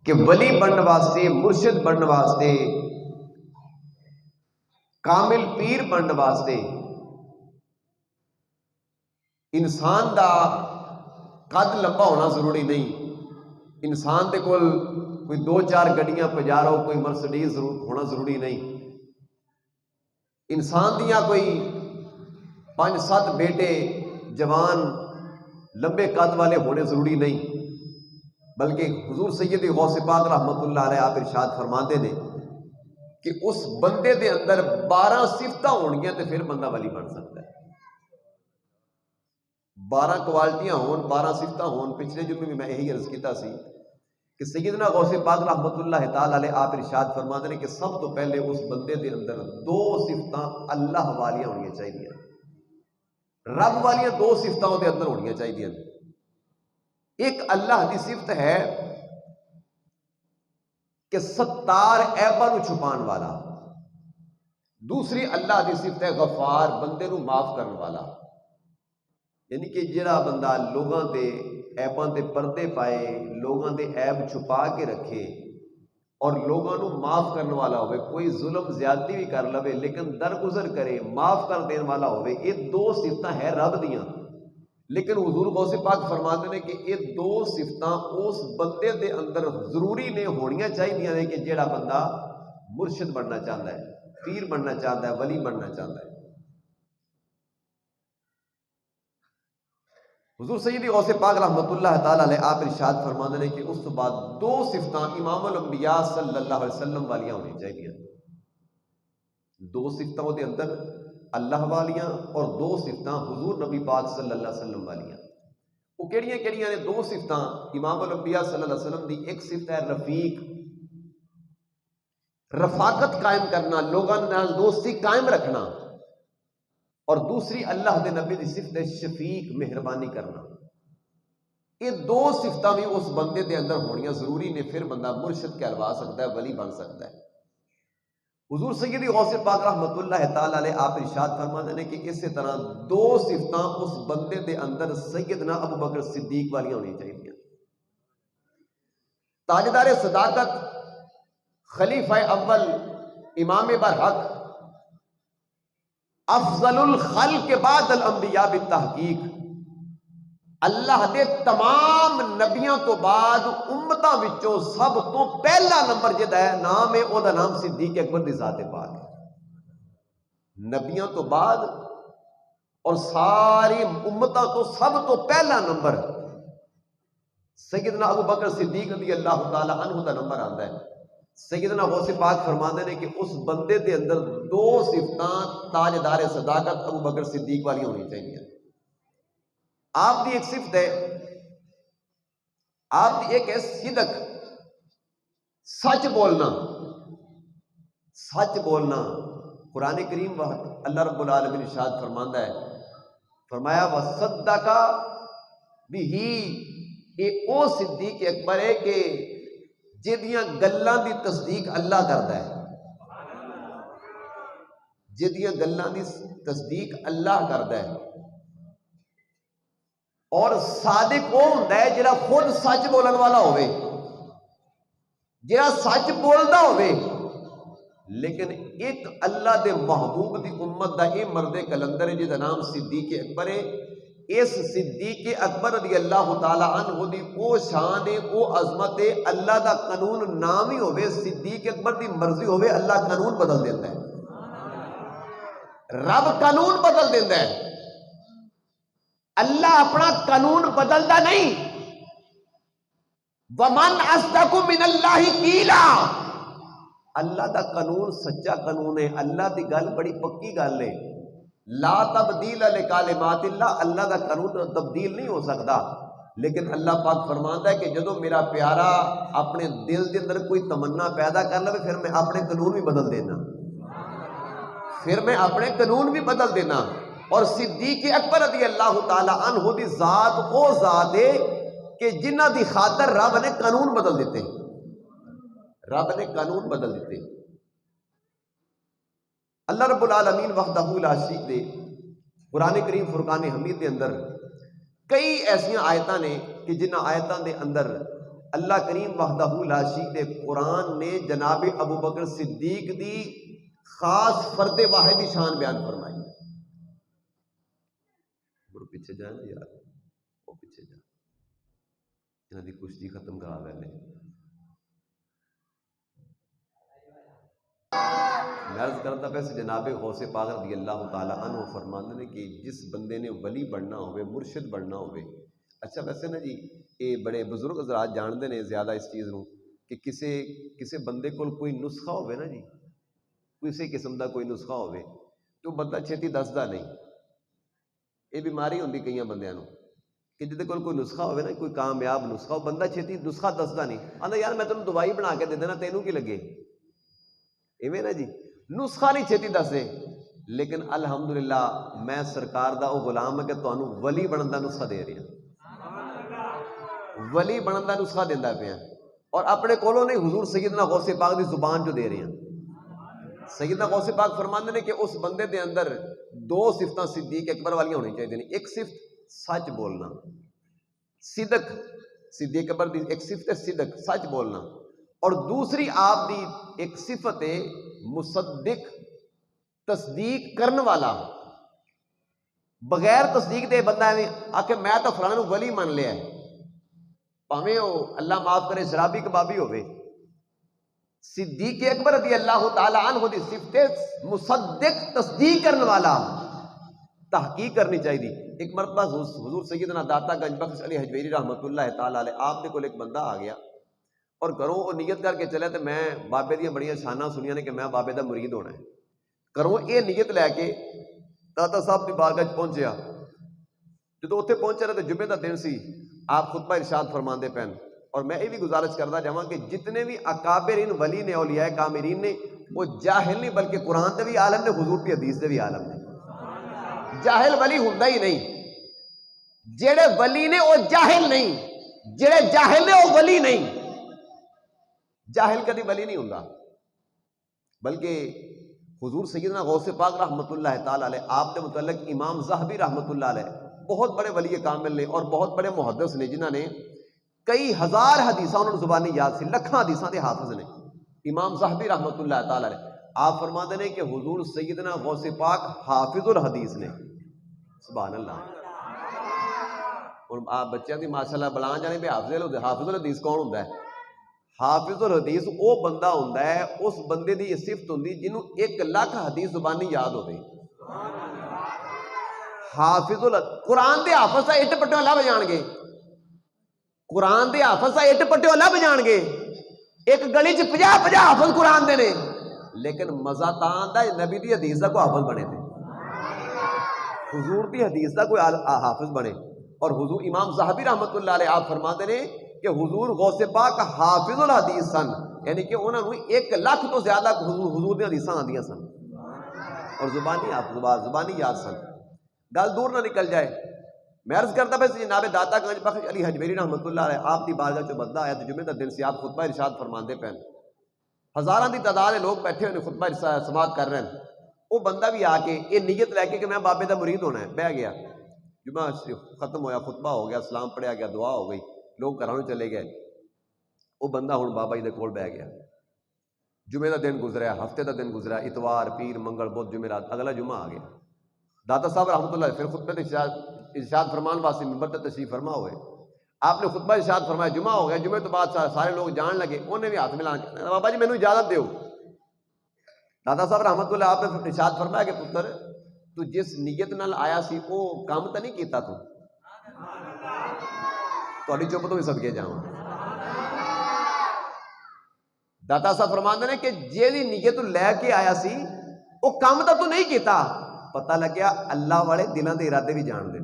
کہ ولی بننے واسطے، مرشد بننے واسطے، کامل پیر بننے واسطے انسان دا قد لمبا ہونا ضروری نہیں، انسان دے کول کوئی 2-4 گڈیاں پجارو، کوئی مرسڈیز ہونا ضروری نہیں، انسان دیاں کوئی 5-7 بیٹے جوان لمبے قد والے ہونے ضروری نہیں، بلکہ حضور سید غوث پاک رحمت اللہ علیہ آپ ارشاد فرماتے ہیں کہ اس بندے دے اندر 12 صفتاں ہونگیاں تے پھر بندہ ولی بن سکتا ہے۔ 12 کوالٹیاں ہون، 12 صفتاں ہون۔ پچھلے جمعے میں یہی عرض کیتا سی کہ سیدنا غوث پاک رحمت اللہ تعالی علیہ آپ ارشاد فرماتے ہیں کہ سب تو پہلے اس بندے دے اندر 2 صفتاں اللہ والیاں ہونی چاہیے، رب والیاں 2 صفتاں دے اندر ہونی چاہیے۔ ایک اللہ دی صفت ہے کہ ستار عیباں نو چھپان والا، دوسری اللہ دی صفت ہے غفار، بندے نو معاف کرنے والا، یعنی کہ جڑا بندہ لوگاں دے عیباں دے پردے پائے، لوگاں دے عیب چھپا کے رکھے اور لوگاں نو معاف کرنے والا ہوئے، کوئی ظلم زیادتی بھی کر لوے لیکن درگزر کرے، معاف کر دین والا ہوئے، یہ 2 صفتاں ہیں رب دیاں۔ لیکن حضور غوث پاک فرماتے ہیں کہ یہ 2 صفتاں اس بندے دے اندر ضروری نے ہونیاں چاہیے نے کہ جیڑا بندہ مرشد بننا چاہتا ہے، پیر بننا چاہتا ہے، ولی بننا چاہتا ہے۔ حضور سید غوث پاک رحمت اللہ تعالی علیہ آپ ارشاد فرماتے ہیں کہ اس تو بعد 2 صفتاں امام الانبیاء صلی اللہ علیہ وسلم والیاں ہونی چاہیے۔ 2 صفتوں دے اندر اللہ والیاں اور 2 صفتاں حضور نبی پاک صلی اللہ علیہ وسلم والیاں۔ وہ کیڑیاں کیڑیاں نے 2 صفتاں امام الانبیاء صلی اللہ علیہ وسلم دی؟ ایک صفت ہے رفیق، رفاقت قائم کرنا، لوگاں نال دوستی قائم رکھنا، اور دوسری اللہ دے نبی دی صفت ہے شفیق، مہربانی کرنا۔ یہ 2 صفتاں بھی اس بندے دے اندر ہونیاں ضروری نے، پھر بندہ مرشد کہلوا سکتا ہے، ولی بن سکتا ہے۔ حضور سید غوث پاک رحمت اللہ تعالی علیہ آپ ارشاد فرماتے ہیں کہ اسی طرح 2 صفتاں اس بندے دے اندر سیدنا ابو بکر صدیق والی ہونی چاہیے۔ تاجدار صداقت، خلیفہ اول، امام برحق، افضل الخلق کے بعد الانبیاء بالتحقیق، اللہ دے تمام نبیوں تو بعد امتاں وچوں سب تو پہلا نمبر جدا ہے نام ہے او دا نام صدیق اکبر دی ذات پاک ہے۔ نبیوں تو بعد اور ساری امتاں تو سب تو پہلا نمبر سیدنا ابو بکر صدیق رضی اللہ تعالی عنہ دا نمبر آندا ہے۔ سیدنا غوث پاک فرماندے نے کہ اس بندے دے اندر 2 صفتاں تاجدار صداقت ابو بکر صدیق والی ہونی چاہیے۔ آپ دی ایک صفت ہے، آپ دی ایک ہے صدق، سچ بولنا، سچ بولنا۔ قرآن کریم اللہ رب العالمین ارشاد فرماندا ہے، فرمایا وصدق بہ، یہ او صدیق اکبر ہے کہ جدیاں گلاں دی تصدیق اللہ کردا ہے، جدیاں گلاں دی تصدیق اللہ کردا ہے۔ اور صادق وہ ہوندا ہے جڑا خود سچ بولن والا ہوئے، جڑا سچ بولدا ہوئے، لیکن ایک اللہ دے محبوب دی امت دا یہ مرد کلندر ہے جس دا نام صدیق اکبر ہے۔ اس صدیق اکبر رضی اللہ تعالی عنہ دی او شان ہے، او عظمت ہے، اللہ دا قانون نام ہی ہوئے، صدیق اکبر دی مرضی ہوئے اللہ قانون بدل دیتا ہے، رب قانون بدل دیتا ہے، اللہ اپنا قانون بدلتا نہیں۔ وَمَنْ أَصْدَقُ مِنَ اللَّهِ قِيلًا، اللہ دا قانون سچا قانون ہے، اللہ دی گل بڑی پکی گل ہے، لا تبدیل لکلمات اللہ، اللہ دا قانون تبدیل نہیں ہو سکتا۔ لیکن اللہ پاک فرماندا ہے کہ جدو میرا پیارا اپنے دل دے اندر کوئی تمنا پیدا کر لے پھر میں اپنے قانون بھی بدل دینا، پھر میں اپنے قانون بھی بدل دینا۔ اور صدیق اکبر رضی اللہ تعالی عنہ دی ذات وہ ذات ہے کہ جنہ دی خاطر رب نے قانون بدل دیتے، رب نے قانون بدل دیتے۔ اللہ رب العالمین وحدہ لا شریک دے قرآن کریم فرقان حمید دے اندر کئی ایسیاں آیتاں نے کہ جنہ آیتاں دے اندر اللہ کریم وحدہ لا شریک دے قرآن نے جناب ابو بکر صدیق دی خاص فرد واحد شان بیان فرمائی. پیچھے جائیں یار، وہ پیچھے جائیں، انہوں دی کشتی ختم کرا ویلے. میں عرض کرتا پہ جناب غوث پاک رضی اللہ تعالیٰ عنہ فرماتے ہیں کہ جس بندے نے ولی بننا ہوئے، مرشد بننا ہوئے. اچھا ویسے نا جی یہ بڑے بزرگ حضرات جانتے ہیں زیادہ اس چیز نو کہ کسے بندے کو کوئی نسخہ ہوئے نا جی، کسی قسم کا کوئی نسخہ ہوئے تو بندہ چھتی دسدا نہیں. یہ بیماری ہوندی کئی بندیاں نو کہ جہدے کول کوئی نسخہ ہوئے نا، کوئی کامیاب نسخہ ہو، بندہ چھتی نسخہ دسدا نہیں. آندا یار میں تینوں دوائی بنا کے دے دینا، تینوں کی لگے ایویں نا جی، نسخہ نہیں چھتی دسدے. لیکن الحمدللہ میں سرکار دا او غلام ہے کہ تانوں ولی بنن دا نسخہ دے رہا، ولی بنن دا نسخہ دیندا پیا، اور اپنے کولوں نہیں، حضور سیدنا غوث پاک دی زبان جو دے رہے ہیں. سیدنا غوث پاک فرماندے نے کہ اس بندے دے اندر دو صفتاں صدیق اکبر والی ہونی چاہیے. ایک صفت سچ بولنا، صدق، صدیق اکبر دی ایک صفت ہے صدق، سچ بولنا، اور دوسری آپ دی ایک صفت ہے مصدق، تصدیق کرنے والا. بغیر تصدیق دے بندہ ہے آ کہ میں تو فلاں ولی مان لیا ہے، پاویں وہ اللہ معاف کرے شرابی کبابی ہوئے. صدیق اکبر رضی اللہ تعالی عنہ دی صفت مصدق، تصدیق کرنے والا، تحقیق کرنی چاہیے. ایک مرتبہ حضور سیدنا داتا گنج بخش علی حجویری رحمۃ اللہ تعالی علیہ آپ دے کول ایک بندہ آ گیا اور گھروں وہ نیت کر کے چلے تو میں بابے دیا بڑی شاناں سنیاں نے کہ میں بابے دا مرید ہونا ہے. گھروں یہ نیت لے کے داتا صاحب کی بارگاہ پہنچیا. جدو اتنے پہنچے رہے تو جمعے کا دن سی، آپ خطبہ ارشاد فرماندے پین. اور میں یہ بھی گزارش کرتا جاواں کہ جتنے بھی اکابرین ولی نے، اولیاء کامرین نے، وہ جاہل نہیں بلکہ قرآن دے بھی عالم نے، حضور کی حدیث دے بھی عالم نے. جاہل ولی ہوندا ہی نہیں. جڑے ولی نے وہ جاہل نہیں، جڑے جاہل نے وہ ولی نہیں. جاہل کدی ولی نہیں ہوندا، بلکہ حضور سیدنا غوث پاک رحمۃ اللہ تعالی علیہ آپ کے متعلق امام ذہبی رحمۃ اللہ علیہ بہت بڑے ولی کامل نے اور بہت بڑے محدث نے، جنہاں نے کئی ہزار حدیثاں انہوں نے زبانی یاد سی، لکھاں حدیثاں دے حافظ نے. امام ذہبی رحمۃ اللہ تعالی علیہ آپ فرماتے ہیں کہ حضور سیدنا غوث پاک حافظ الحدیث نے. سبحان اللہ. اور آپ بچیاں دی ماشاءاللہ بلان جانے پہ حافظ الحدیث کون ہوندا ہے؟ حافظ الحدیث وہ بندہ ہوندا ہے، اس بندے دی یہ صفت ہوندی جنوں 1,00,000 حدیث زبانی یاد ہوے. حافظ قرآن دے حافظ اٹ پٹیوں لب جان گے، قرآن دے حافظ اٹ پٹیوں لب جان گے. ایک گلی چ 50 حافظ قرآن دے نے، لیکن مزہ تاں آندا ہے نبی دی حدیث دا کوئی حافظ بنے تے، حضور دی حدیث دا کوئی حافظ بنے. اور حضور امام ذہبی رحمۃ اللہ علیہ آپ فرماتے ہیں کہ حضور غوث پاک حافظ الحدیث سن، یعنی کہ انہوں نے 1,00,000 تو زیادہ حضور دی حدیثاں آندیاں سن اور زبانی یاد سن. گل دور نہ نکل جائے. میں عرض کرتا پہ جناب داتا گنج بخش علی حجویری رحمۃ اللہ علیہ آپ کی بارگاہ چ بندہ آیا تو جمعے کا دن سی، آپ خطبہ ارشاد فرماندے پین. ہزاراں دی تعداد لوگ بیٹھے ہوئے خطبہ سماعت کر رہے ہیں. وہ بندہ بھی آ کے یہ نیت لے کے کہ میں بابے دا مرید ہونا ہے بہ گیا. جمعہ ختم ہویا، خطبہ ہو گیا، سلام پڑھیا گیا، دعا ہو گئی، لوگ گھروں چلے گئے. وہ بندہ ہوں بابا جی دے کول بہ گیا. جمعے کا دن گزریا، ہفتے کا دن گزریا، اتوار، پیر، منگل، بدھ، جمعرات، اگلا جمعہ آ گیا. داتا صاحب رحمۃ اللہ پھر خطبے ارشاد فرمان واسطے ممبر تے تشریف فرما ہوئے. آپ نے خطبہ ارشاد فرمایا، جمعہ ہو گیا. جمعے تو بعد سارے لوگ جان لگے، انہیں بھی ہاتھ ملان کے بابا جی مینوں اجازت دیو. داتا صاحب رحمۃ اللہ آپ نے ارشاد فرمایا کہ پتر تو جس نیت نال آیا سی وہ کام تو نہیں کیتا، تہاڈی چپ تو بھی صدقے جاواں. داتا صاحب فرماندے نے کہ جیڑی نیت لے کے آیا سی وہ کام تو نہیں کیتا. پتہ لگیا اللہ والے دلاں دے ارادے بھی جان دے.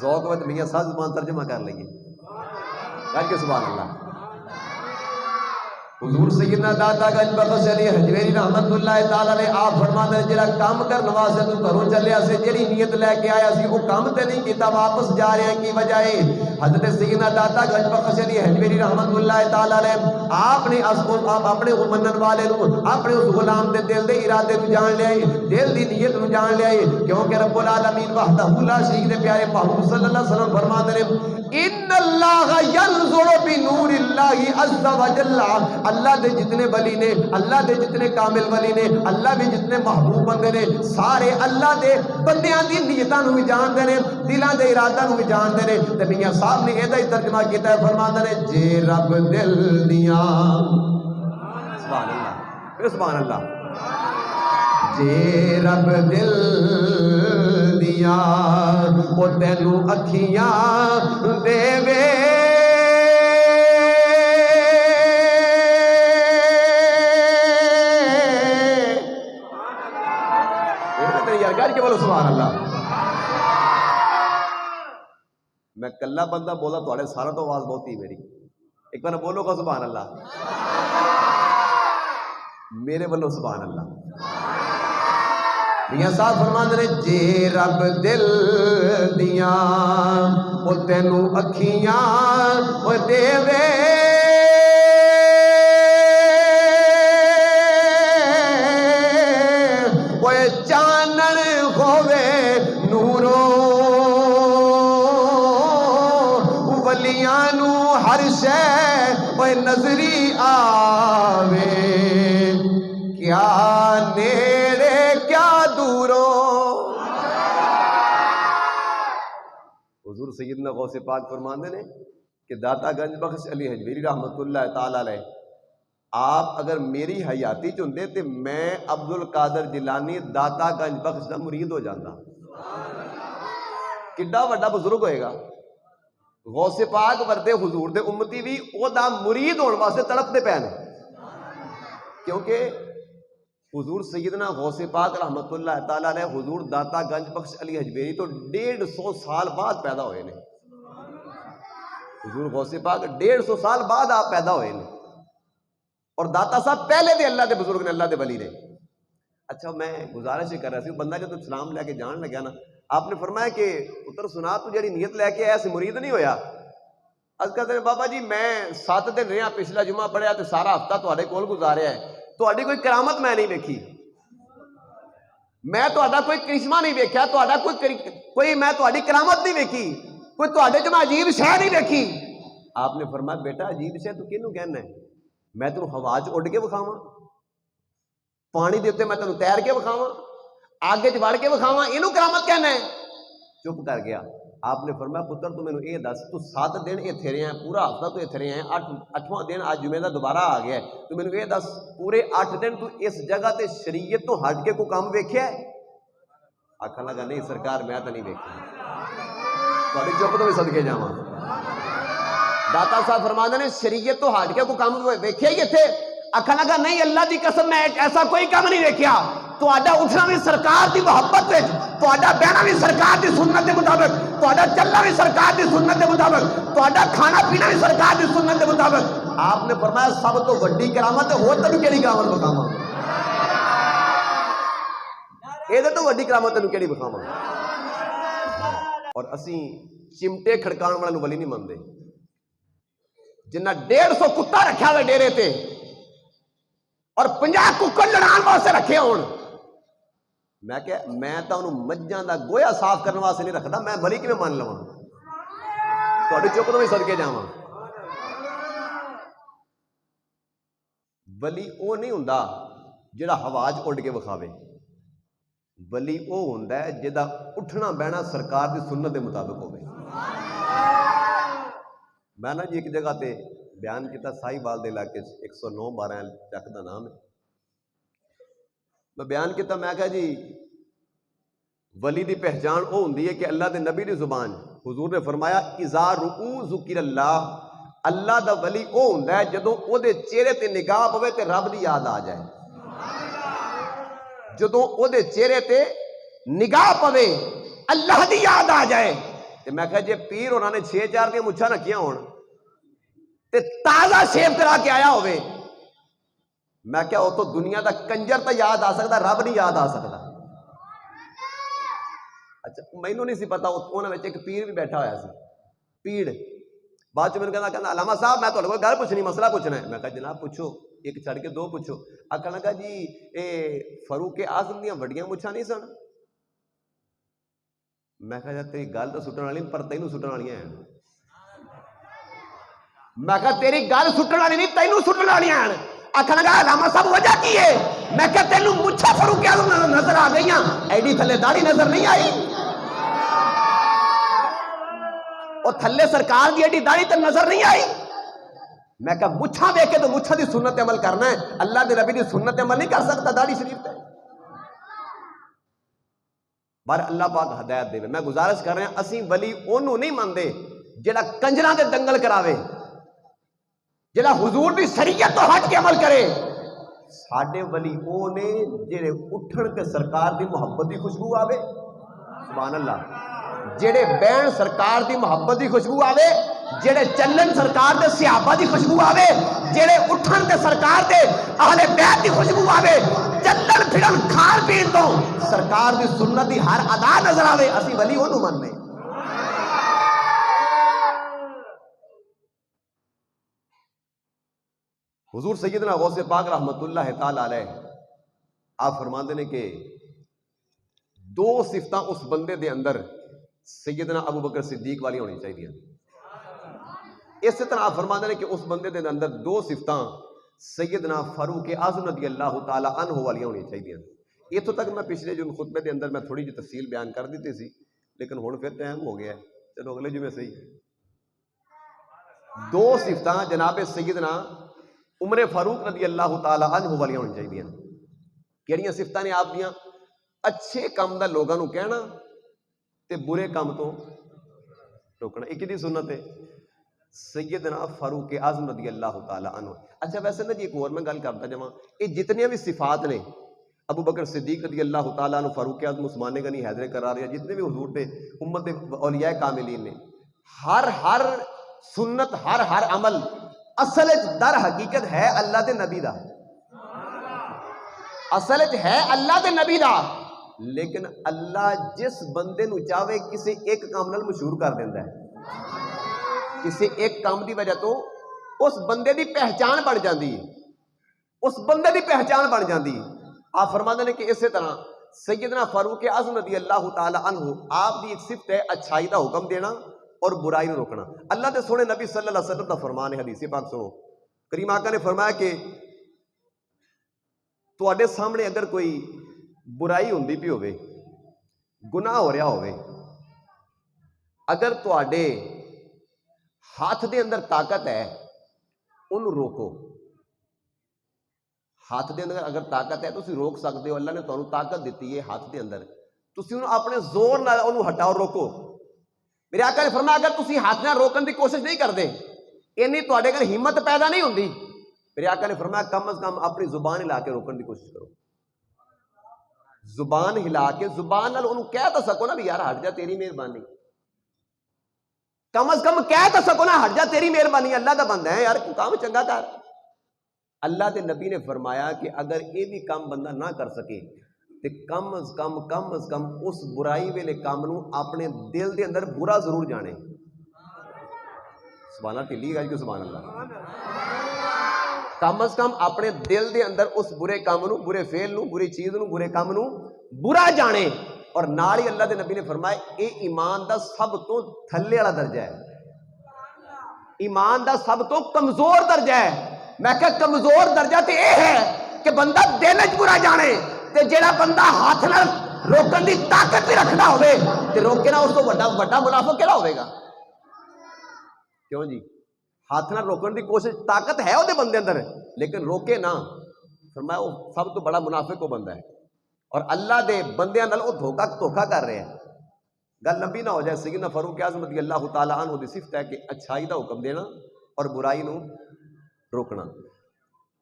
ذوق وقت میاں صاحب زبان ترجمہ کر لیں گے کر کے سبحان اللہ. حضور سیدنا داتا گنج بخش علی حجویری رحمت اللہ تعالی علیہ آپ فرماتے ہیں جڑا کام کرن واسطے تو گھروں چلیا سی، جڑی نیت لے کے آیا سی وہ کام تے نہیں کیتا، واپس جا رہے ہیں کی وجہ ہے؟ حضرت سیدنا داتا گنج بخش علی حجویری رحمت اللہ تعالی علیہ آپ نے اپنے منن والے نو، اپنے اس غلام دے دل دے ارادے نو جان لیا، دل دی نیت نو جان لیا، کیونکہ رب العالمین وحدہ لا شریک دے پیارے محبوب صلی اللہ علیہ وسلم فرماتے ہیں ان اللہ ینظر بنور اللہ عز وجل، اللہ دے جتنے ولی نے، اللہ دے جتنے کامل ولی نے، اللہ دے جتنے محبوب بندے نے، سارے اللہ دے بندیاں دی نیتاں نو بھی جاندے نے، دلاں دے ارادہ نو بھی جاندے نے۔ تے میاں صاحب نے ایدا ہی ترجمہ کیتا ہے، فرماندے نے جے رب دل دیاں، سبحان اللہ، سبحان اللہ، جے رب دل دیاں او تینو اکھیاں دے وے، یار گھر کے بولو سبحان اللہ۔ میں کلا بندہ بولا تو سارا تو آواز بہت ہی میری، ایک بار بولو گا سبحان اللہ، میرے بولو سبحان اللہ۔ میاں صاحب فرماندے نے جے رب دل دیاں او تینو اکھیاں او دے وے، اوے چانن ہووے نورو، ولیاں نو ہر شے اوے نظری آوے، کیا نیڑے کیا دوروں۔ حضور سیدنا غوث پاک فرماندے نے کہ داتا گنج بخش علی حجویری رحمت اللہ تعالی علیہ، آپ اگر میری حیاتی چندے تے میں عبد القادر جیلانی داتا گنج بخش دا مرید ہو جاتا۔ کڈا وڈا بزرگ ہوئے گا، غوث پاک وردے حضور دے امتی بھی او دا مرید ہونے واسطے تڑپ دے پے نے، کیونکہ حضور سیدنا غوث پاک رحمت اللہ تعالیٰ علیہ حضور داتا گنج بخش علی حجویری تو 150 سال بعد پیدا ہوئے نے۔ حضور غوث پاک 150 سال بعد آپ پیدا ہوئے نے، اور داتا صاحب پہلے دے اللہ دے بزرگ نے، اللہ دے ولی نے۔ اچھا میں گزارش کر رہا سی، بندہ جب سلام لے کے جان لگیا نا، آپ نے فرمایا کہ پتر سنا تو جڑی نیت لے کے آیا سی مرید نہیں ہویا؟ از کہتے ہیں بابا جی میں 7 دن رہا، پچھلا جمعہ پڑھیا تو سارا ہفتہ تواڈے کول گزاریا ہے، تواڈی کوئی کرامت میں نہیں دیکھی، میں تواڈا کوئی کرشمہ نہیں دیکھا، تواڈا کوئی میں تواڈی کرامت نہیں دیکھی، کوئی تواڈے جو میں عجیب شے نہیں دیکھی۔ آپ نے فرمایا بیٹا عجیب شے تو کینوں کہنا ہے؟ میں تینوں ہوا چ اڈ کے وکھاواں، پانی دے تے میں تینوں تیر کے وکھاواں، آگے چ وڑ کے وکھاواں، اینوں کرامت کہنا ہے؟ چپ کر گیا۔ آپ نے فرمایا پتر تو مینوں یہ دس، تو 7 دن ایتھے رہے ہیں، پورا ہفتہ تو ایتھے رہے ہیں، 8واں دن آج جمعے دا دوبارہ آ گیا ہے، تو مینوں یہ دس پورے 8 دن تو اس جگہ تے شریعت تو ہٹ کے کوئی کام ویکھیا ہے؟ آکھن لگا نہیں سرکار میں تو نہیں ویکھیا۔ تہاڈی چپ تو بھی صدقے جاواں۔ داتا صاحب فرماندے نے شریعت تو ہٹ کے کوئی کام ویکھیا ہی ایتھے؟ آکھن لگا نہیں اللہ دی قسم میں ایسا کوئی کام نہیں ویکھیا، تہاڈا اٹھنا بھی سرکار دی محبت وچ، تہاڈا بہنا بھی سرکار دی سنت دے مطابق، تہاڈا چلنا بھی سرکار دی سنت دے مطابق، تہاڈا کھانا پینا بھی سرکار دی سنت دے مطابق۔ آپ نے فرمایا سب تو وڈی کرامت ہے، ہور تینوں کیڑی کرامت بکھاواں؟ یہ تو وڈی کرامت تینوں کیڑی بکھاواں؟ اور اسی چمٹے کھڑکان والے نوں ولی نہیں منتے، جنہ 150 کتا رکھیا ہوئے ڈیرے تے اور 50 ککڑ لڑان واسطے رکھے ہون، میں کہ میں تو انہوں مجھاں دا گویا صاف کرنے واسطے نہیں رکھدا، میں ولی کیویں مان لواں؟ تہاڈی چپ تو بھی صدقے جاواں۔ ولی او نہیں ہوندا جڑا ہوا چ اڈ کے وکھاوے، ولی او ہوندا ہے جدا اٹھنا بہنا سرکار دی سنت دے مطابق ہوے۔ میں نا جی ایک جگہ تے بیان کیتا سائی بال دے علاقے 109-12 چک دا نام ہے، میں بیان کیتا، میں کہا جی ولی دی پہچان او ہوندی ہے کہ اللہ دے نبی دی زبان حضور نے فرمایا اذا رؤو ذکر اللہ، اللہ دا ولی او ہوندا ہے جدوں او دے چہرے تے نگاہ پوے تے رب دی یاد آ جائے، جدوں او دے چہرے تے نگاہ پوے اللہ دی یاد آ جائے۔ تے میں کہا جی پیر انہوں نے 6-4 دی مچھاں رکھیاں ہون تے تازہ شیو کرا کے آیا ہوئے، میں کیا وہ تو دنیا دا کنجر تا یاد آ سکتا، رب نہیں یاد آ سکتا۔ اچھا مینوں نہیں سی پتا، انہوں نے ایک پیر بھی بیٹھا ہوا سی، پیڑ۔ بعد میں کہنا علامہ صاحب میں تہاڈے کول گل پوچھنی، مسئلہ پوچھنا ہے۔ میں کہا جناب پوچھو، ایک چھڑ کے 2 پوچھو۔ آکھن لگا جی اے فاروق اعظم دیاں وڈیاں مچھاں نہیں سن؟ میں کہا تیری گل تو سٹن والی پر تینوں سٹن والیاں ہیں۔ میں کہا تیری گل سٹن والی نہیں, تینوں سٹن والی ہیں. آخر لگا علامہ صاحب وجہ کی ہے؟ میں کہا تینوں مچھا فاروق اعظم نظر آ گئی ہیں, ایڈی تھلے داڑھی نظر نہیں آئی. اور تھلے سرکار دی ایڈی داڑھی تے نظر نہیں آئی. میں کہا مچھا دیکھ کے تو مچھا دی سنت عمل کرنا ہے, اللہ دے نبی دی سنت عمل نہیں کر سکتا داڑھی شریف تے. بار اللہ پاک ہدایت دے. میں گزارش کر رہا ہوں اسی ولی اونوں نہیں مانتے جڑا کنجراں دے دنگل کراوے, جڑا حضور دی شریعت تو ہٹ کے عمل کرے. ساڈے ولی او نے جڑے اٹھن تے سرکار دی محبت دی خوشبو آوے, سبحان اللہ, جڑے بہن سرکار دی محبت دی خوشبو آوے, جڑے چلن سرکار دے صحابہ دی خوشبو آوے, جڑے اٹھن تے سرکار دے اہل بیت دی خوشبو آوے, چلن پھرن کھان پین تو سرکار دی سنت دی ہر ادا نظر آوے, اسی ولی اونوں مننے. حضور سیدنا غوث پاک رحمت اللہ تعالی علیہ آپ فرماندے نے کہ دو صفتاں اس بندے دے اندر سیدنا ابو بکر صدیق والی ہونی چاہیے. اس طرح آپ فرماندے نے کہ اس بندے دے اندر دو صفتاں سیدنا فاروق اعظم رضی اللہ تعالی عنہ والی ہونی چاہیے. اتوں تک میں پچھلے جو خطبے دے اندر میں تھوڑی جی تفصیل بیان کر دیتی سی, لیکن ہن پھر ٹائم ہو گیا ہے, چلو اگلے جمعے صحیح. دو صفتاں جناب سیدنا عمر فاروق رضی اللہ تعالی عنہ والی ہونی چاہیے. کیڑیاں صفتاں نے آپ دیاں؟ اچھے کام دا لوگاں نو کہنا تے برے کام تو روکنا. ایک دی سنت ہے سیدنا فاروق اعظم رضی اللہ تعالی عنہ. اچھا ویسے نا جی ایک اور میں گل کرتا جاواں, یہ جتنی بھی صفات نے ابو بکر صدیق رضی اللہ تعالیٰ عنہ, فاروق اعظم, عثمان غنی, حیدر کرار, یا جتنے بھی حضور دے امت دے اولیاء کاملین نے, ہر سنت ہر عمل اصل در حقیقت ہے اللہ دے نبی دا, اصل ہے اللہ دے نبی دا. لیکن اللہ جس بندے نو چاہے کسی ایک کام نال مشہور کر دیندہ ہے, کسی ایک کام دی وجہ تو اس بندے دی پہچان بن جاندی ہے, اس بندے دی پہچان بن جاندی. آپ فرماتے ہیں کہ اسی طرح سیدنا فاروق اعظم رضی اللہ تعالی عنہ آپ دی ایک صفت ہے اچھائی دا حکم دینا اور برائی نو روکنا. اللہ دے سونے نبی صلی اللہ علیہ وسلم دا فرمان ہے, حدیث پاک سنو. کریم آقا نے فرمایا کہ تواڈے سامنے اگر کوئی برائی ہوندی پئی ہوے, گناہ ہو رہا ہوے, اگر تواڈے ہاتھ دے اندر طاقت ہے انہوں روکو. ہاتھ دے اندر اگر طاقت ہے تو تسی روک سکتے ہو, اللہ نے تانوں طاقت دیتی ہے ہاتھ دے اندر, تسی انہوں اپنے زور نال انہوں ہٹاؤ, روکو. میرے آقا نے فرمایا اگر تسی ہاتھ نال روکن دی کوشش نہیں کرتے, اینی تواڈے اگر ہمت پیدا نہیں ہوندی, میرے آقا نے فرمایا کم از کم اپنی زبان ہلا کے روکن دی کوشش کرو. زبان ہلا کے, زبان نال انہوں کہہ تو سکو نا بھی یار ہٹ جا تیری مہربانی, کم از کم کہہ تو سکو نا ہٹ جا تیری مہربانی, اللہ دا بندہ ہے یار, کام چنگا کر. اللہ دے نبی نے فرمایا کہ اگر یہ بھی کام بندہ نہ کر سکے تو کم از کم اس برائی ویلے کام نو اپنے دل دے اندر برا ضرور جانے. سبحان اللہ, ٹلی گئی کہ سبحان اللہ. کم از کم اپنے دل دے اندر اس برے کام نو, برے فعل نو, بری چیز نو, برے کام نو برا جانے. اور نال ہی اللہ دے نبی نے فرمایا اے ایمان دا سب تو تھلے والا درجہ ہے, ایمان دا سب تو کمزور درجہ ہے. میں کہ کمزور درجہ تے اے ہے کہ بندہ دل وچ برا جانے, تے جیڑا بندہ ہاتھ نال روکن دی طاقت بھی رکھدا ہوے تے روکے نہ, اس تو بڑا منافق کیڑا ہوے گا؟ کیوں جی؟ ہاتھ نال روکن دی کوشش طاقت ہے وہ بندے اندر, لیکن روکے نہ, فرمایا وہ سب تو بڑا منافق وہ بندہ ہے. اور اللہ دے بندیاں نال وہ دھوکا کر رہے ہیں. گل لمبی نہ ہو جائے. سیدنا فاروق اعظم رضی اللہ تعالی عنہ دی صفت ہے کہ اچھائی دا حکم دینا اور برائی نو روکنا.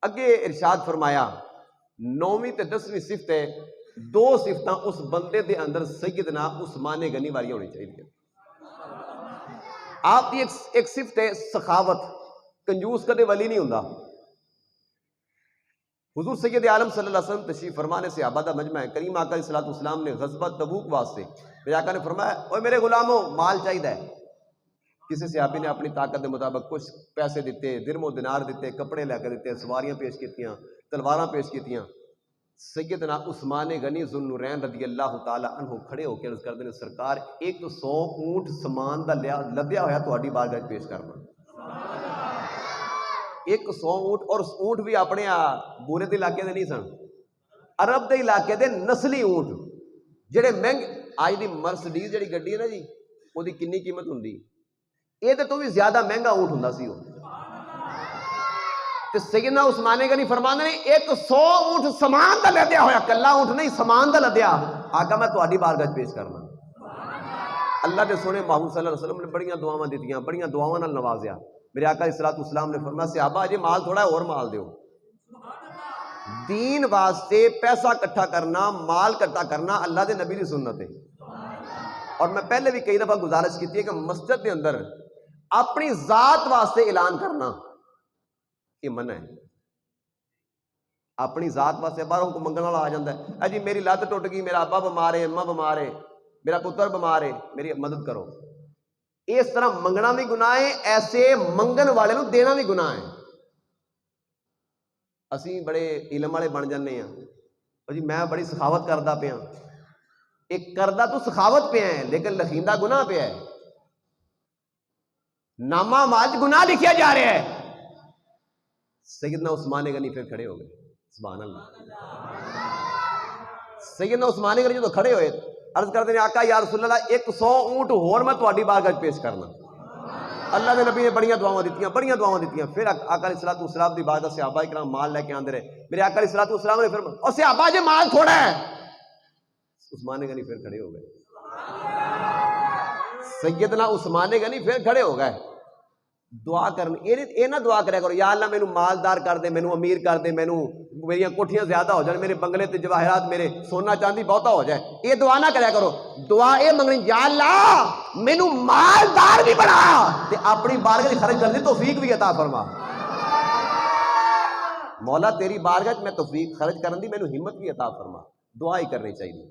اگے ارشاد فرمایا 9ویں تے 10ویں صفت ہے, دو صفتاں اس بندے دے اندر سیدنا عثمان غنی والی ہونی چاہیے. آپ کی ایک صفت ہے سخاوت, کنجوس کدے ولی نہیں ہوندا. حضور سید عالم صلی اللہ علیہ وسلم تشریف فرمانے سے صحابہ دا مجمع ہے. کریم آقا صلی اللہ علیہ وسلم نے غزوہ تبوک واسطے میرے آقا نے فرمایا اوے میرے غلاموں مال چاہیے ہے. کسی صحابی نے اپنی طاقت کے مطابق کچھ پیسے دیتے, درم و دینار دیتے, کپڑے لے کے دیتے, سواریاں پیش کیتیاں, تلواراں پیش کیتیاں. سیدنا عثمان غنی ذوالنورین رضی اللہ تعالی عنہ کھڑے ہو کے عرض کرتے ہیں سرکار 100 اونٹ سامان دا لدیا ہوا تہاڈی بارگاہ پیش کرنا. 100 اونٹ, اور اونٹ بھی اپنے بورے دے علاقے دے نہیں سن, عرب دے علاقے دے نسلی اونٹ جڑے مہنگے. اج دی مرسڈیز جڑی گڈی ہے نا جی, وہ دی کنی قیمت ہوندی, یہ تو بھی زیادہ مہنگا اونٹ ہوندا سی. وہ تے سیدنا عثمان غنی فرماندے نے 100 اونٹ سامان دا لدیا ہویا, کلا اونٹ نہیں سامان دا لدیا. آقا میں تہاڈی بارگاہ پیش کرنا. اللہ دے سونے محبوب صلی اللہ علیہ وسلم نے بڑیاں دعاواں دتیاں, بڑیاں دعاواں نال نوازیا. میرے آقا علیہ السلام نے فرمایا صحابہ اجے مال تھوڑا ہے, اور مال دیو. دین واسطے پیسہ کٹھا کرنا, مال کٹھا کرنا اللہ دے نبی دی سنت ہے. اور میں پہلے بھی کئی دفعہ گزارش کی ہے کہ مسجد کے اندر اپنی ذات واسطے اعلان کرنا یہ منع ہے. اپنی ذات واسطے باہروں کو منگن والا آ جاتا ہے, اے جی میری لت ٹوٹ گئی, میرا ابا بیمار ہے, اماں بیمار ہے, میرا پتر بیمار ہے, میری مدد کرو. اس طرح منگنا بھی گناہ ہے, ایسے منگن والے نو دینا بھی گناہ ہے. اسی بڑے علم والے بن جانے ہیں جی, میں بڑی سخاوت کردا پیا. ایک کردہ تو سخاوت پہ ہے لیکن لکھیندہ گناہ پہ ہے, نامہ ماج گناہ لکھیا جا رہا ہے. سیدنا عثمان غنی پھر کھڑے ہو گئے. سبحان اللہ. سیدنا عثمان غنی جو کھڑے ہوئے عرض کرتے ہیں آقا یا رسول اللہ 100 اونٹ اور میں تہاڈی بارگاہ پیش کرنا. اللہ دے نبی نے بڑیاں دعاواں دتیاں, بڑیاں دعاواں دتیاں. پھر آقا علیہ السلام دی بارگاہ سے صحابہ کرام مال لے کے آندے رہے. میرے آقا علیہ السلام نے فرمایا او صحابہ جے مال تھوڑا ہے. عثمان غنی پھر کھڑے ہو گئے. سیدنا عثمان غنی پھر کھڑے ہو گئے. دعا کرنی یہ نہ دعا کریا کرو یا اللہ مینوں مالدار کر دے, مینوں امیر کر دے, مینوں میری کوٹھیاں زیادہ ہو جائیں, میرے بنگلے تے جواہرات میرے سونا چاندی بہتا ہو جائے. یہ دعا نہ کریا کرو. دعا یہ منگنی یا اللہ مینوں مالدار بھی بنا تے اپنی بارگاہ خرچ کرنے توفیق بھی عطا فرما. مولا تیری بارگاہ میں توفیق خرچ کرن دی مینوں ہمت بھی عطا فرما. دعا ہی کرنی چاہیے.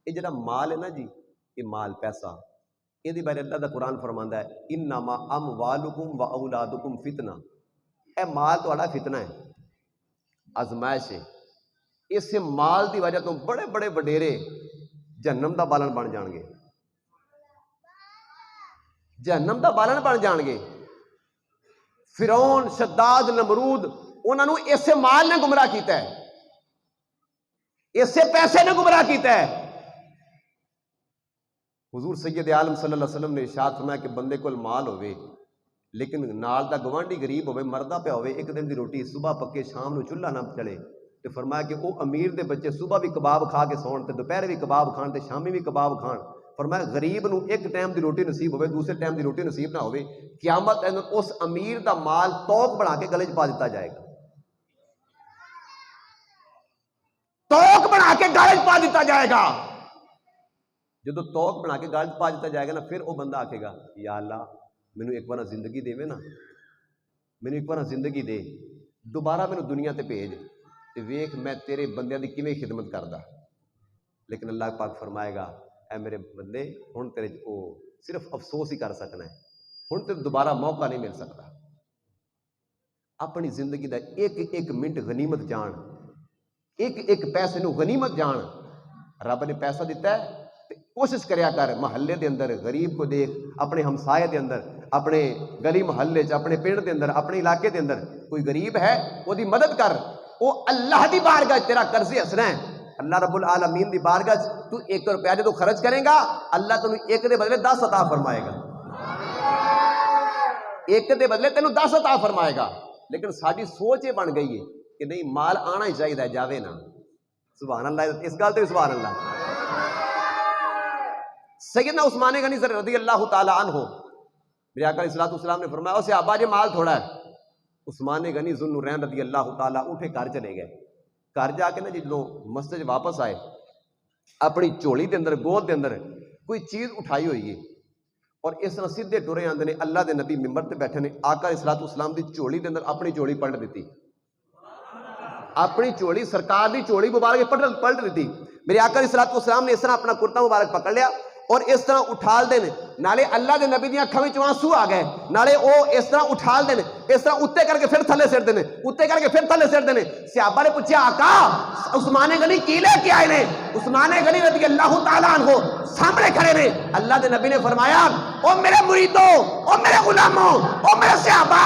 یہ جڑا مال ہے نا جی, یہ مال پیسہ, یہ بارے اللہ دا قرآن فرماندا ہے انما اموالکم و اولادکم فتنہ. اے مال تہاڈا فتنہ ہے, آزمائش ہے. اس مال دی وجہ تو بڑے بڑے وڈیرے جہنم دا بالن بن جان گے, جہنم دا بالن بن جان گے. فرعون, شداد, نمرود, انہاں نو اس مال نے گمراہ کیتا ہے, اس پیسے نے گمراہ کیتا ہے. حضور سید عالم صلی اللہ علیہ وسلم نے ارشاد فرمایا کہ بندے کول مال ہوئے لیکن نال دا گوانڈی غریب ہوئے, مردہ پہ ہوئے, ایک دن دی روٹی صبح پکے شام نو چولہا نہ چلے, تو فرمایا کہ وہ امیر دے بچے صبح بھی کباب کھا کے سون تے دوپہر بھی کباب کھان تے شامی بھی کباب کھان. فرمایا غریب نو ایک ٹائم دی روٹی نصیب ہوئے, دوسرے ٹائم دی روٹی نصیب نہ ہوئے, قیامت اس امیر دا مال توق بنا کے گلے 'چ پا دیتا جائے گا. توق بنا کے گلے 'چ پا دیتا جائے گا. جدو توق بنا کے گل پا دیتا جائے گا نا, پھر وہ بندہ آکے گا یا اللہ مینوں ایک بار زندگی دے نا, مینوں ایک بار زندگی دے, دوبارہ مینوں دنیا تے بھیج تے ویکھ میں تیرے بندیاں دی کیویں خدمت کردا. لیکن اللہ پاک فرمائے گا اے میرے بندے ہن تیرے او صرف افسوس ہی کر سکنا ہے, ہن تے دوبارہ موقع نہیں مل سکتا. اپنی زندگی دا ایک ایک منٹ غنیمت جان, ایک ایک پیسے نو غنیمت جان. رب نے پیسہ دیتا ہے کوشش کریا کر محلے دے اندر غریب کو دیکھ, اپنے ہمسائے دے اندر, اپنے گلی محلے چ, اپنے پنڈ دے اندر, اپنے علاقے دے اندر کوئی غریب ہے وہ دی مدد کر. وہ اللہ دی بارگاہ تیرا قرض ہسنا ہے. اللہ رب العالمین دی بارگاہ تو 1 روپیہ جو خرچ کرے گا اللہ تینوں 1 دے بدلے 10 عطا فرمائے گا, 1 دے بدلے تینوں 10 عطا فرمائے گا. لیکن ساری سوچ یہ بن گئی ہے کہ نہیں مال آنا ہی چاہیے, جاوے نہ. سبحان اللہ, اس گل تے سبحان اللہ. سیدنا عثمان غنی رضی اللہ تعالی عنہ, میرے آقا علیہ السلام نے فرمایا او صحابہ جے مال تھوڑا ہے. عثمان غنی ذو النورین رضی اللہ تعالی اٹھے گھر چلے گئے. گھر جا کے نا جدوں مسجد واپس آئے, اپنی جھولی دے اندر, گود دے اندر کوئی چیز اٹھائی ہوئی ہے, اور اس طرح سیدھے ٹرے آندے نے. اللہ دے نبی ممبر تے بیٹھے نے, آقا علیہ السلام دی جھولی دے اندر اپنی جھولی پلٹ دیتی, اپنی جھولی سرکار دی جھولی مبارک پلٹ دیتی. میرے آقا علیہ السلام نے اس طرح اپنا کرتا مبارک پکڑ لیا اور اس طرح اٹھال دین. نالے اللہ دے نبی دیاں اکھاں وچ آنسو آ گئے, نالے او اس طرح اٹھال دین, اس طرح اتے کر کے پھر تھلے سٹ دین, اتے کر کے پھر تھلے سٹ دین. صحابہ نے پوچھا آقا عثمان غنی کی لے کے آئے نے؟ عثمان غنی رضی اللہ تعالیٰ عنہ سامنے کھڑے نے. اللہ دے نبی نے فرمایا او میرے مریدوں, او میرے غلاموں, او میرے صحابہ,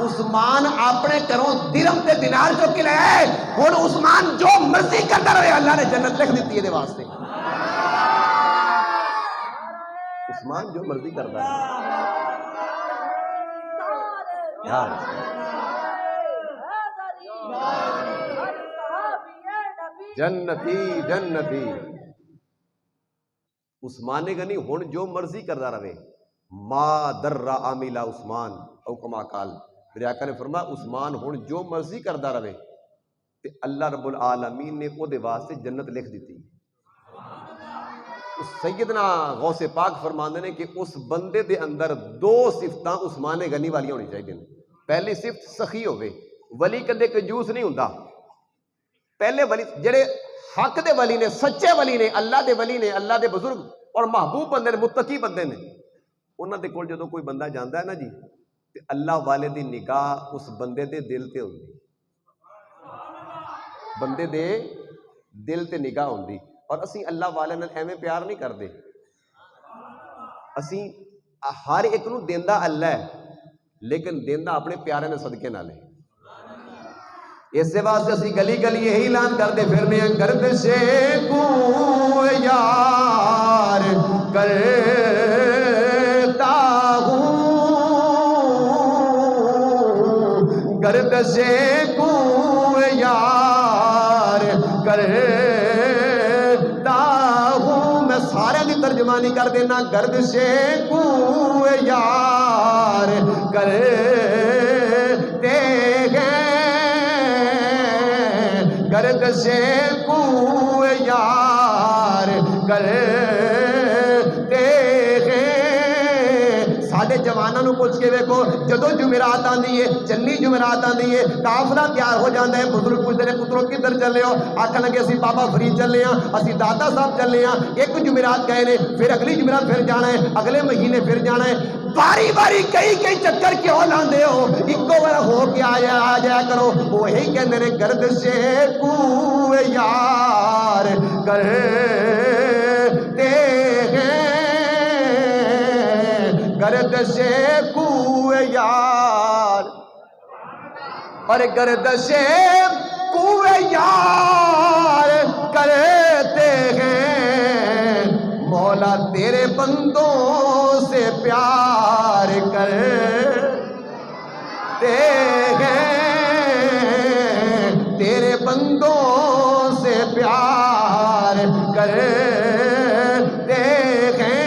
عثمان اپنے گھروں درہم تے دینار چک کے لے آئے، ہن عثمان جو مرضی کرتا رہے اللہ نے جنت لکھ دیتی ہے دے واسطے، عثمان جو مرضی کرتا رہے جنتی جنتی عثمان غنی ہن جو مرضی کرتا رہے، ما در عاملہ عثمان او کما قال، میرے آقا نے فرمایا عثمان ہن جو مرضی کرتا رہے تے اللہ رب العالمین نے او دے واسطے جنت لکھ دیتی۔ سیدنا غوث پاک فرماندے نے کہ اس بندے دے اندر دو صفتاں عثمان غنی والی ہونی چاہیے۔ پہلی صفت سخی ہوئے، ولی کدے کنجوس نہیں ہوندا، پہلے ولی جڑے حق دے ولی نے، سچے ولی نے، اللہ دے ولی نے، اللہ دے بزرگ اور محبوب بندے نے، متقی بندے نے، انہاں دے کول جدوں کوئی بندہ جاندا ہے نا جی تے اللہ والے دی نگاہ اس بندے دے دل تے ہوندی، بندے دے دل تے نگاہ ہوندی۔ اور اسی اللہ والے نال ایویں پیار نہیں کردے، اسی ہر ایک نو دیندا اللہ ہے لیکن دیندا اپنے پیارے نے صدقے نال ہے۔ اس واسطے اسی گلی گلی یہی اعلان کرتے پھرنے ہیں، گردش کو یار کرتا ہوں، گردش کو یار کرتا ہوں، میں سارے دی ترجمانی کر دینا، گردش کو یار کرتے ہیں، گردش کو یار کرتے ہیں۔ ساڈے جواناں نو پوچھ کے ویکھو، جدوں جمعرات آندی ہے، چنی جمعرات آندی ہے، قافلہ تیار ہو جاندا ہے، بزرگ پوچھتے ہیں پترو کدھر چلے ہو؟ آکھن لگے اسی بابا فرید چلے ہاں، اسی داتا صاحب چلے ہاں، ایک جمعرات گئے نے، پھر اگلی جمعرات پھر جانا ہے، اگلے مہینے پھر جانا ہے، باری باری کئی چکر کیوں لاندے ہو؟ اکو بار ہو کے آ جایا کرو۔ وہی کہندے نے گردش کو یار کرتے ہیں، گردش کو یار، اور گردش کو یار کرتے ہیں، مولا تیرے بندوں سے پیار کرتے ہیں، تیرے بندوں سے پیار کرتے ہیں۔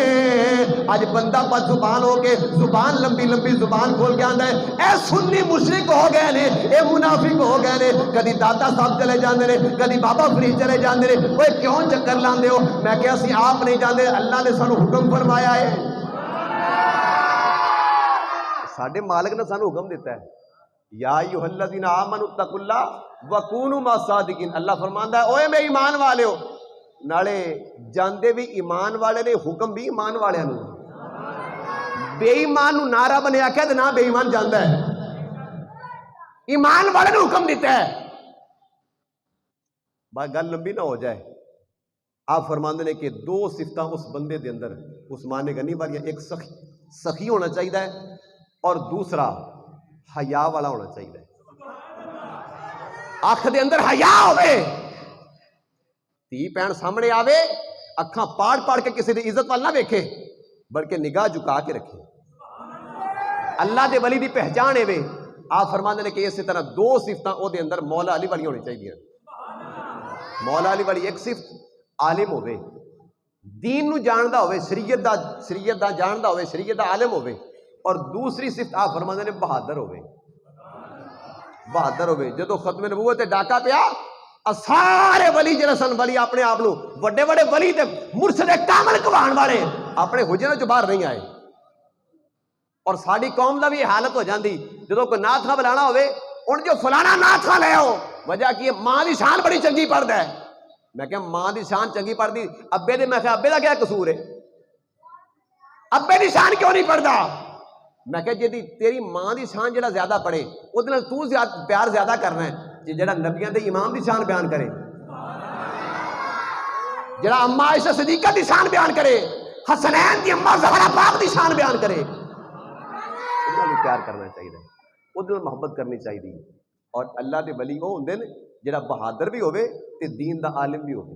آج بندہ بد زبان ہو کے زبان لمبی لمبی زبان کھول کے آندا ہے، اے سنی مشرک ہو گئے نے، اے منافق ہو گئے نے، کدی داتا صاحب چلے جاندے نے، کدی بابا فرید چلے جاندے نے، اوے کیوں چکر لاندے ہو؟ میں کہ اسی آپ نہیں جاندے، اللہ نے سانو حکم فرمایا ہے، ساڈے مالک نے سانو حکم دیتا ہے، یا ایھا الذین آمنوا اتقوا اللہ وکونوا مع الصادقین۔ اللہ فرماندا ہے اوے میں ایمان والے ہو، نالے جاندے بھی ایمان والے نے، حکم بھی ایمان والے نو، بے ایمان نو نعرہ بنے آکھیا تے نہ بے ایمان جاندا ہے، ایمان والے نے حکم دیتا ہے۔ بات گل لمبی نہ ہو جائے، آپ فرماندے نے کہ دو صفتاں اس بندے دے اندر عثمان غنی والی، ایک سخی ہونا چاہیے اور دوسرا حیا والا ہونا چاہیے۔ اکھ دے اندر حیا ہوئے، تھی پین سامنے آوے، اکھاں پاڑ پاڑ کے کسی دی عزت وال نہ ویکھے، بلکہ نگاہ جھکا کے رکھے، اللہ دے ولی دی پہچان ہے وے۔ آپ فرماندے نے کہ اسی طرح دو صفتاں او دے اندر مولا علی والی ہونی چاہیے۔ مولا علی والی ایک صفت عالم ہوئے، دین نو جاندا ہوئے، شریعت دا جاندا ہوئے، شریعت دا عالم ہوئے، اور دوسری صفت آپ فرماندے نے بہادر ہوئے، بہادر ہوئے۔ جدو ختم نبوت ڈاکا پیا، سارے ولی جڑے سن، ولی اپنے آپ نو بڑے بڑے ولی تے مرشد کامل کہان والے اپنے حجرے چ باہر نہیں آئے، اور ساری قوم دا بھی حالت ہو جاندی جدو کوئی نعت خواہ بلانا ہوئے، ان جو فلانا نعت خواہ لے آؤ، وجہ کی ماں دی شان بڑی چنگی پڑھدا ہے۔ میں کہ ماں دی شان چنگی پڑھدی، ابے دے، میں کہ ابے دا کیا قصور ہے؟ ابے دی شان کیوں نہیں پڑھدا؟ میں کہ جی تیری ماں دی شان جڑا زیادہ پڑھے، وہ دے نال تو پیار زیادہ کرنا ہے جی جڑا نبیاں دے امام دی شان بیان کرے، جڑا اما عائشہ صدیقہ دی شان بیان کرے، حسنین دی اما زہرا پاک دی شان بیان کرے، انہاں نوں پیار کرنا چاہیے۔ ਉਹਦੇ ਨਾਲ ਮੁਹੱਬਤ ਕਰਨੀ ਚਾਹੀਦੀ ਹੈ। ਔਰ ਅੱਲਾ ਦੇ ਵਲੀ ਉਹ ਹੁੰਦੇ ਨੇ ਜਿਹੜਾ ਬਹਾਦਰ ਵੀ ਹੋਵੇ ਤੇ ਦੀਨ ਦਾ ਆਲਿਮ ਵੀ ਹੋਵੇ।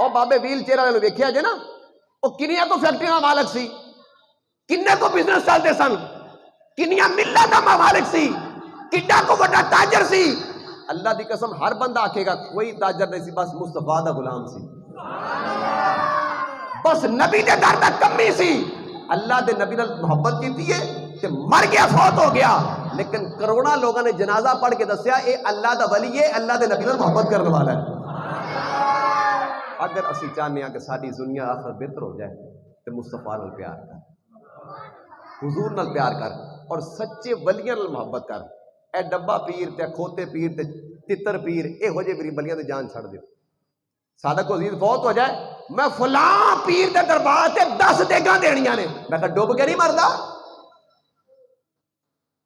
ਉਹ ਬਾਬੇ ਵੀਲ ਚੇਅਰ ਵਾਲੇ ਨੂੰ ਵੇਖਿਆ ਜੇ ਨਾ, ਉਹ ਕਿੰਨੀਆਂ ਕੋ ਫੈਕਟਰੀਆਂ ਦਾ ਮਾਲਕ ਸੀ, ਕਿੰਨੇ ਕੋ ਬਿਜ਼ਨਸ ਚੱਲਦੇ ਸਨ, ਕਿੰਨੀਆਂ ਮਿਲਾਂ ਦਾ ਮਾਲਕ ਸੀ, ਕਿੱਡਾ ਕੋ ਵੱਡਾ ਤਾਜਰ ਸੀ। اللہ دی قسم ہر بندہ آکھے گا کوئی تاجر نہیں سی، بس مصطفیٰ دا غلام سی، بس نبی دے در دا کمی سی۔ اللہ دے نبی نال محبت کیتی ہے تے مر گیا، فوت ہو گیا، لیکن کروڑا لوگوں نے جنازہ پڑھ کے دسیا اے اللہ دا ولی ہے، اللہ دے نبی نال محبت کرنے والا ہے۔ اگر اسی چاہنے ہیں کہ ساری دنیا آخر بہتر ہو جائے تو مصطفیٰ نال پیار کر، حضور نال پیار کر، اور سچے ولیاں نال محبت کر۔ اے ڈبا پیر تے کھوتے پیر تے تتر پیر اے ہو جے میری بلیاں تے جان چھڑ دیو۔ صادق عزیز فوت ہو جائے، میں فلاں پیر دے دربار تے 10 دیگاں دینیاں نے، میں کہا ڈوب کے نہیں مردا،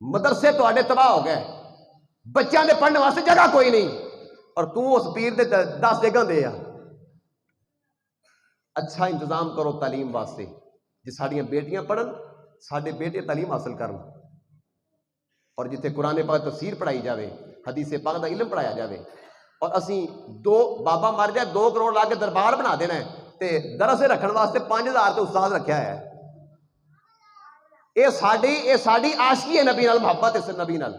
مدرسے تواڈے تباہ ہو گئے، بچیاں دے پڑھنے واسطے جگہ کوئی نہیں، اور تو اس پیر دے 10 دیگاں دے آ۔ اچھا انتظام کرو تعلیم واسطے، جی ساڑیاں بیٹیاں پڑھن، ساڑے بیٹے تعلیم حاصل کرن، اور جتھے قرآن پاک تفسیر پڑھائی جاوے، حدیث پاک دا علم پڑھایا جاوے، اور اسی بابا مر جائے 2 کروڑ لا کے دربار بنا دینا ہے تے درسے رکھن واسطے 5000 تے استاد رکھیا ہے۔ اے ساڈی عاشقی ہے نبی نال، محبت ہے نبی نال۔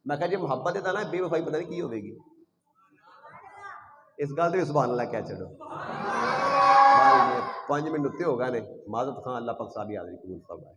میں کہا جی محبت ہے نا بے وفائی پتہ نہیں کی ہوے گی، اس گل تے سبحان اللہ کہہ چھڑو۔ 5 منٹ اتنے ہو گئے نے، معذرت خواہ، اللہ پاک ساری حاضری قبول فرمائے۔